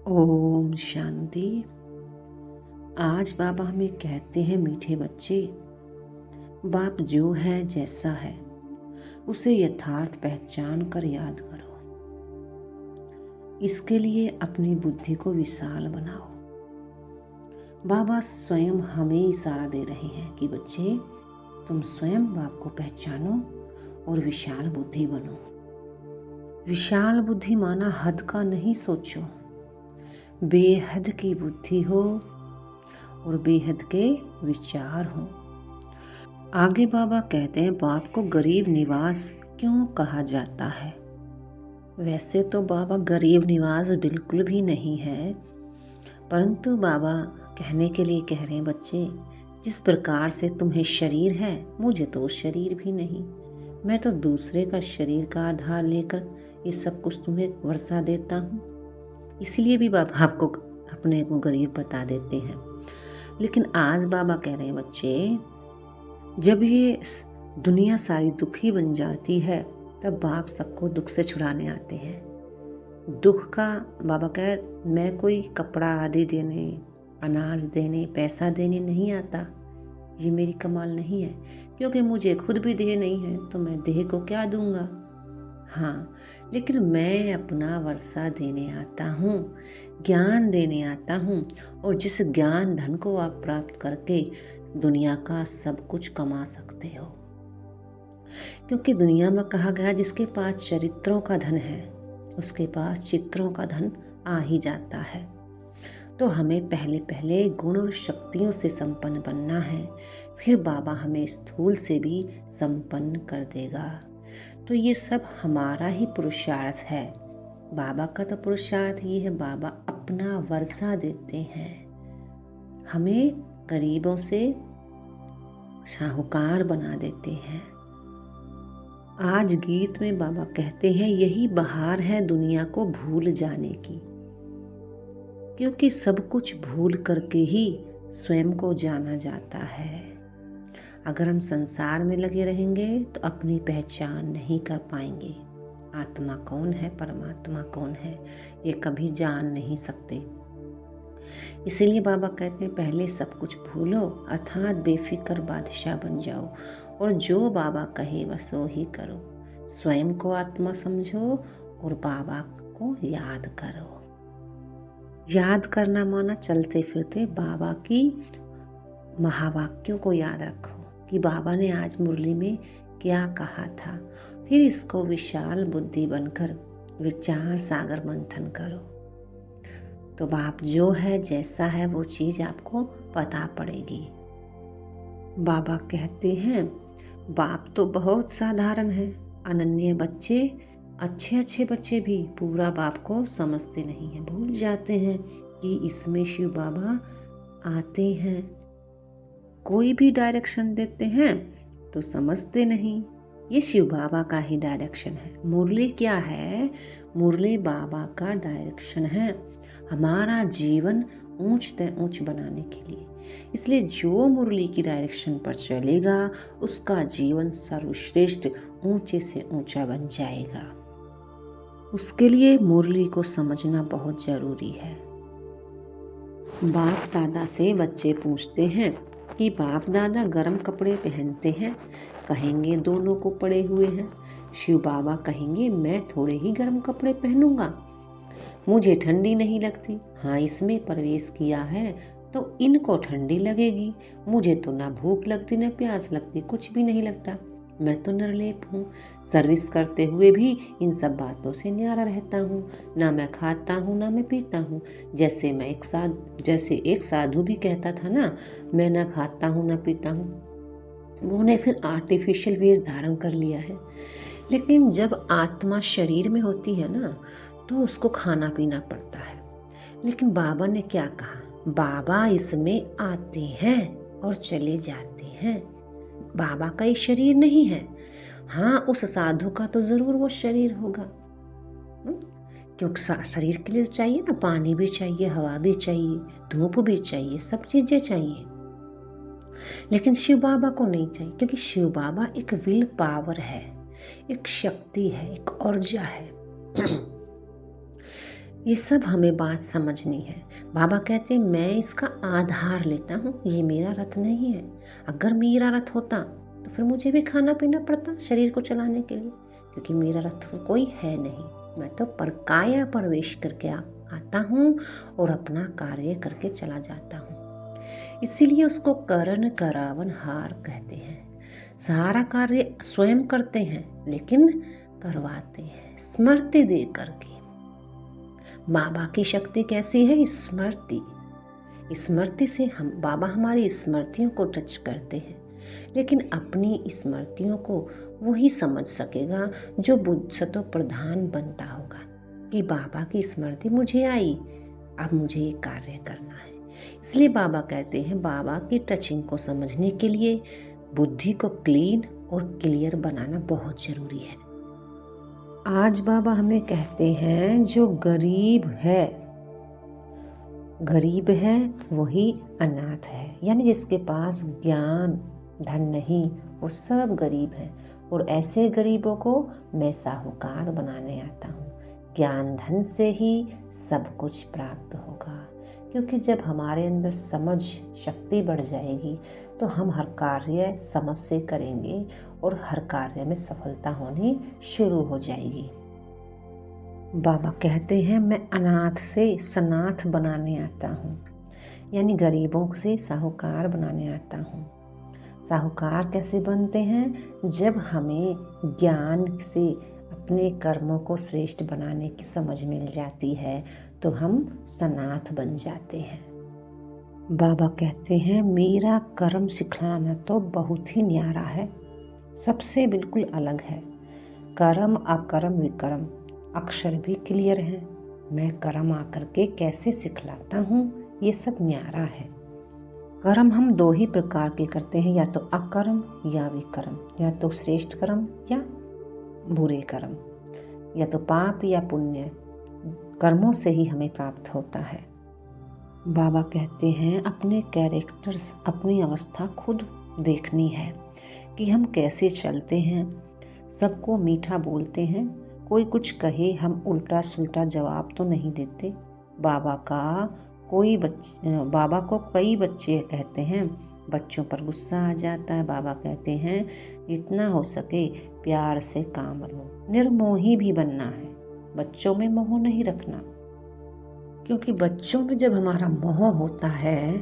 ओम शांति। आज बाबा हमें कहते हैं, मीठे बच्चे, बाप जो है जैसा है उसे यथार्थ पहचान कर याद करो। इसके लिए अपनी बुद्धि को विशाल बनाओ। बाबा स्वयं हमें इशारा दे रहे हैं कि बच्चे, तुम स्वयं बाप को पहचानो और विशाल बुद्धि बनो। विशाल बुद्धि माना हद का नहीं सोचो, बेहद की बुद्धि हो और बेहद के विचार हो। आगे बाबा कहते हैं, बाप को गरीब निवास क्यों कहा जाता है। वैसे तो बाबा गरीब निवास बिल्कुल भी नहीं है, परंतु बाबा कहने के लिए कह रहे हैं, बच्चे, जिस प्रकार से तुम्हें शरीर है, मुझे तो शरीर भी नहीं। मैं तो दूसरे का शरीर का आधार लेकर ये सब कुछ तुम्हें वर्षा देता हूँ। इसलिए भी बाबा आपको अपने को गरीब बता देते हैं। लेकिन आज बाबा कह रहे हैं, बच्चे, जब ये दुनिया सारी दुखी बन जाती है तब बाप सबको दुख से छुड़ाने आते हैं। दुख का बाबा कह, मैं कोई कपड़ा आदि देने, अनाज देने, पैसा देने नहीं आता। ये मेरी कमाल नहीं है, क्योंकि मुझे खुद भी देह नहीं है तो मैं देह को क्या दूंगा। हाँ, लेकिन मैं अपना वर्षा देने आता हूँ, ज्ञान देने आता हूँ, और जिस ज्ञान धन को आप प्राप्त करके दुनिया का सब कुछ कमा सकते हो। क्योंकि दुनिया में कहा गया, जिसके पास चरित्रों का धन है उसके पास चित्रों का धन आ ही जाता है। तो हमें पहले पहले गुण और शक्तियों से संपन्न बनना है, फिर बाबा हमें स्थूल से भी संपन्न कर देगा। तो ये सब हमारा ही पुरुषार्थ है। बाबा का तो पुरुषार्थ ये है, बाबा अपना वर्षा देते हैं, हमें गरीबों से साहूकार बना देते हैं। आज गीत में बाबा कहते हैं, यही बहार है दुनिया को भूल जाने की, क्योंकि सब कुछ भूल करके ही स्वयं को जाना जाता है। अगर हम संसार में लगे रहेंगे तो अपनी पहचान नहीं कर पाएंगे। आत्मा कौन है, परमात्मा कौन है, ये कभी जान नहीं सकते। इसीलिए बाबा कहते हैं, पहले सब कुछ भूलो, अर्थात बेफिक्र बादशाह बन जाओ, और जो बाबा कहे बस वो ही करो। स्वयं को आत्मा समझो और बाबा को याद करो। याद करना माना चलते फिरते बाबा की महावाक्यों को याद रखो कि बाबा ने आज मुरली में क्या कहा था। फिर इसको विशाल बुद्धि बनकर विचार सागर मंथन करो, तो बाप जो है जैसा है वो चीज़ आपको पता पड़ेगी। बाबा कहते हैं, बाप तो बहुत साधारण है। अनन्य बच्चे, अच्छे अच्छे बच्चे भी पूरा बाप को समझते नहीं हैं, भूल जाते हैं कि इसमें शिव बाबा आते हैं। कोई भी डायरेक्शन देते हैं तो समझते नहीं, ये शिव बाबा का ही डायरेक्शन है। मुरली क्या है? मुरली बाबा का डायरेक्शन है, हमारा जीवन ऊंच से ऊंच बनाने के लिए। इसलिए जो मुरली की डायरेक्शन पर चलेगा उसका जीवन सर्वश्रेष्ठ ऊंचे से ऊंचा बन जाएगा। उसके लिए मुरली को समझना बहुत जरूरी है। बाप दादा से बच्चे पूछते हैं कि बाप दादा गर्म कपड़े पहनते हैं? कहेंगे दोनों को पड़े हुए हैं। शिव बाबा कहेंगे, मैं थोड़े ही गर्म कपड़े पहनूंगा, मुझे ठंडी नहीं लगती। हाँ, इसमें प्रवेश किया है तो इनको ठंडी लगेगी, मुझे तो ना भूख लगती ना प्यास लगती, कुछ भी नहीं लगता, मैं तो निर्लेप हूँ। सर्विस करते हुए भी इन सब बातों से न्यारा रहता हूँ, ना मैं खाता हूँ ना मैं पीता हूँ। जैसे एक साधु भी कहता था ना, मैं ना खाता हूँ ना पीता हूँ। उन्होंने फिर आर्टिफिशियल वेश धारण कर लिया है। लेकिन जब आत्मा शरीर में होती है ना, तो उसको खाना पीना पड़ता है। लेकिन बाबा ने क्या कहा? बाबा इसमें आते हैं और चले जाते हैं। बाबा का ये शरीर नहीं है। हाँ, उस साधु का तो जरूर वो शरीर होगा, क्योंकि शरीर के लिए चाहिए ना, पानी भी चाहिए, हवा भी चाहिए, धूप भी चाहिए, सब चीजें चाहिए। लेकिन शिव बाबा को नहीं चाहिए, क्योंकि शिव बाबा एक विल पावर है, एक शक्ति है, एक ऊर्जा है। ये सब हमें बात समझनी है। बाबा कहते हैं मैं इसका आधार लेता हूँ, ये मेरा रथ नहीं है। अगर मेरा रथ होता तो फिर मुझे भी खाना पीना पड़ता शरीर को चलाने के लिए, क्योंकि मेरा रथ कोई है नहीं। मैं तो परकाया प्रवेश करके आता हूँ और अपना कार्य करके चला जाता हूँ। इसीलिए उसको करण करावन हार कहते हैं। सारा कार्य स्वयं करते हैं लेकिन करवाते हैं स्मृति दे करके। बाबा की शक्ति कैसी है? स्मृति। स्मृति से हम बाबा हमारी स्मृतियों को टच करते हैं, लेकिन अपनी स्मृतियों को वही समझ सकेगा जो बुद्ध सतो प्रधान बनता होगा कि बाबा की स्मृति मुझे आई, अब मुझे ये कार्य करना है। इसलिए बाबा कहते हैं बाबा की टचिंग को समझने के लिए बुद्धि को क्लीन और क्लियर बनाना बहुत जरूरी है। आज बाबा हमें कहते हैं जो गरीब है वही अनाथ है, यानी जिसके पास ज्ञान धन नहीं वो सब गरीब है। और ऐसे गरीबों को मैं साहूकार बनाने आता हूँ। ज्ञान धन से ही सब कुछ प्राप्त होगा, क्योंकि जब हमारे अंदर समझ शक्ति बढ़ जाएगी तो हम हर कार्य समझ से करेंगे और हर कार्य में सफलता होनी शुरू हो जाएगी। बाबा कहते हैं मैं अनाथ से सनाथ बनाने आता हूँ, यानी गरीबों से साहूकार बनाने आता हूँ। साहूकार कैसे बनते हैं? जब हमें ज्ञान से अपने कर्मों को श्रेष्ठ बनाने की समझ मिल जाती है तो हम सनाथ बन जाते हैं। बाबा कहते हैं मेरा कर्म सिखलाना तो बहुत ही न्यारा है, सबसे बिल्कुल अलग है। कर्म अकर्म विकर्म अक्षर भी क्लियर है। मैं कर्म आकर के कैसे सिखलाता हूँ ये सब न्यारा है। कर्म हम दो ही प्रकार के करते हैं, या तो अकर्म या विकर्म, या तो श्रेष्ठ कर्म या बुरे कर्म, या तो पाप या पुण्य। कर्मों से ही हमें प्राप्त होता है। बाबा कहते हैं अपने कैरेक्टर्स अपनी अवस्था खुद देखनी है कि हम कैसे चलते हैं। सबको मीठा बोलते हैं, कोई कुछ कहे हम उल्टा सुल्टा जवाब तो नहीं देते। बाबा को कई बच्चे कहते हैं बच्चों पर गुस्सा आ जाता है। बाबा कहते हैं जितना हो सके प्यार से काम लो, निर्मोही भी बनना है, बच्चों में मोह नहीं रखना, क्योंकि बच्चों में जब हमारा मोह होता है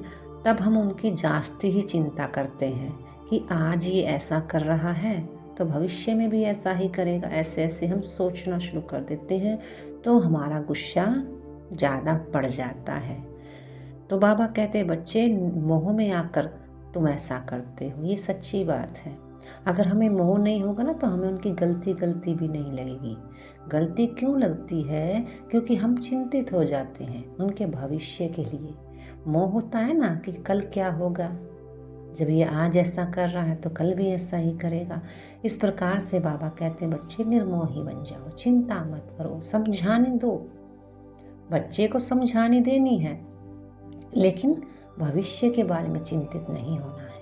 तब हम उनकी जास्ती ही चिंता करते हैं कि आज ये ऐसा कर रहा है तो भविष्य में भी ऐसा ही करेगा। ऐसे ऐसे हम सोचना शुरू कर देते हैं तो हमारा गुस्सा ज़्यादा बढ़ जाता है। तो बाबा कहते हैं बच्चे मोह में आकर तुम ऐसा करते हो, ये सच्ची बात है। अगर हमें मोह नहीं होगा ना तो हमें उनकी गलती भी नहीं लगेगी। गलती क्यों लगती है? क्योंकि हम चिंतित हो जाते हैं उनके भविष्य के लिए। मोह होता है ना कि कल क्या होगा, जब ये आज ऐसा कर रहा है तो कल भी ऐसा ही करेगा। इस प्रकार से बाबा कहते हैं बच्चे निर्मोही बन जाओ, चिंता मत करो, समझाने दो। बच्चे को समझाने देनी है लेकिन भविष्य के बारे में चिंतित नहीं होना है।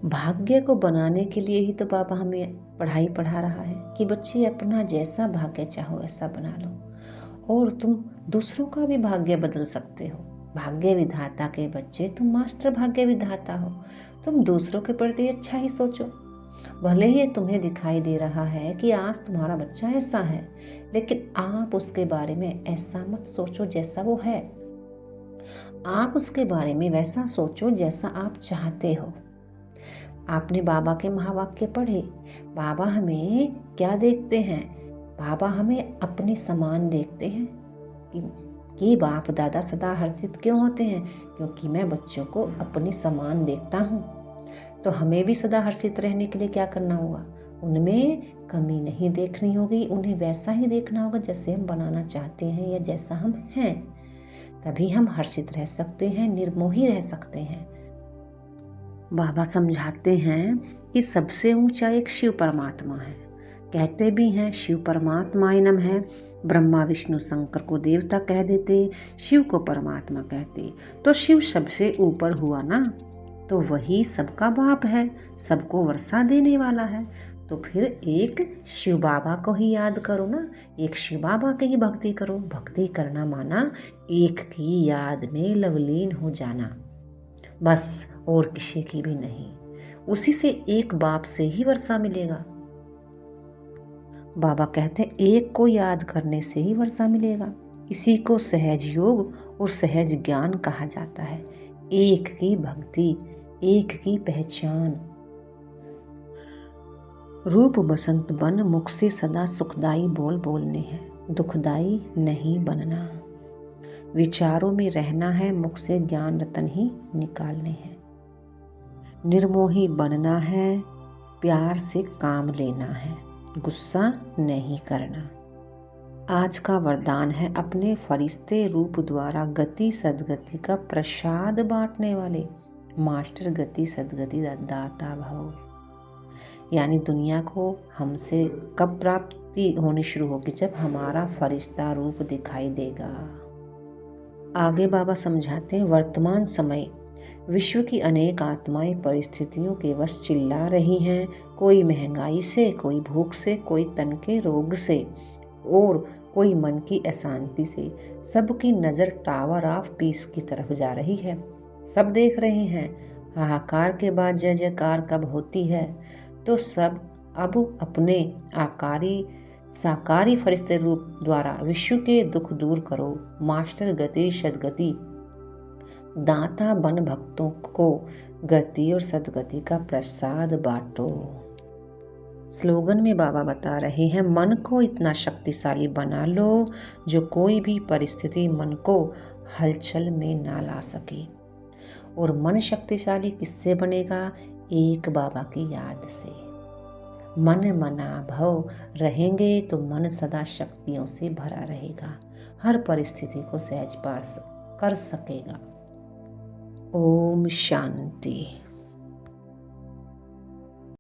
भाग्य को बनाने के लिए ही तो बाबा हमें पढ़ाई पढ़ा रहा है कि बच्चे अपना जैसा भाग्य चाहो ऐसा बना लो, और तुम दूसरों का भी भाग्य बदल सकते हो। भाग्य विधाता के बच्चे, तुम मास्टर भाग्य विधाता हो। तुम दूसरों के प्रति अच्छा ही सोचो। भले ही तुम्हें दिखाई दे रहा है कि आज तुम्हारा बच्चा ऐसा है, लेकिन आप उसके बारे में ऐसा मत सोचो जैसा वो है। आप उसके बारे में वैसा सोचो जैसा आप चाहते हो। आपने बाबा के महावाक्य पढ़े। बाबा हमें क्या देखते हैं? बाबा हमें अपने समान देखते हैं कि बाप दादा सदा हर्षित क्यों होते हैं? क्योंकि मैं बच्चों को अपने समान देखता हूँ। तो हमें भी सदा हर्षित रहने के लिए क्या करना होगा? उनमें कमी नहीं देखनी होगी, उन्हें वैसा ही देखना होगा जैसे हम बनाना चाहते हैं या जैसा हम हैं। तभी हम हर्षित रह सकते हैं, निर्मोही रह सकते हैं। बाबा समझाते हैं कि सबसे ऊंचा एक शिव परमात्मा है। कहते भी हैं शिव परमात्मायनम है। ब्रह्मा विष्णु शंकर को देवता कह देते, शिव को परमात्मा कहते। तो शिव सबसे ऊपर हुआ ना, तो वही सबका बाप है, सबको वर्षा देने वाला है। तो फिर एक शिव बाबा को ही याद करो ना, एक शिव बाबा की ही भक्ति करो। भक्ति करना माना एक की याद में लवलीन हो जाना, बस, और किसी की भी नहीं। उसी से एक बाप से ही वर्षा मिलेगा। बाबा कहते हैं एक को याद करने से ही वर्षा मिलेगा। इसी को सहज योग और सहज ज्ञान कहा जाता है। एक की भक्ति, एक की पहचान। रूप बसंत बन, मुख से सदा सुखदाई बोल बोलने हैं, दुखदाई नहीं बनना। विचारों में रहना है, मुख से ज्ञान रतन ही निकालने हैं। निर्मोही बनना है, प्यार से काम लेना है, गुस्सा नहीं करना। आज का वरदान है अपने फरिश्ते रूप द्वारा गति सद्गति का प्रसाद बांटने वाले मास्टर गति सद्गति दाता भव। यानी दुनिया को हमसे कब प्राप्ति होनी शुरू होगी? जब हमारा फरिश्ता रूप दिखाई देगा। आगे बाबा समझाते हैं, वर्तमान समय विश्व की अनेक आत्माएं परिस्थितियों के वश चिल्ला रही हैं। कोई महंगाई से, कोई भूख से, कोई तन के रोग से और कोई मन की अशांति से। सबकी नज़र टावर ऑफ पीस की तरफ जा रही है। सब देख रहे हैं हाहाकार के बाद जय जयकार कब होती है। तो सब अब अपने आकारी साकारी फरिश्ते रूप द्वारा विश्व के दुख दूर करो। मास्टर गति सद्गति दाता बन भक्तों को गति और सद्गति का प्रसाद बांटो। स्लोगन में बाबा बता रहे हैं, मन को इतना शक्तिशाली बना लो जो कोई भी परिस्थिति मन को हलचल में ना ला सके। और मन शक्तिशाली किससे बनेगा? एक बाबा की याद से। मन मना भव रहेंगे तो मन सदा शक्तियों से भरा रहेगा, हर परिस्थिति को सहज पार कर सकेगा। ओम शांति।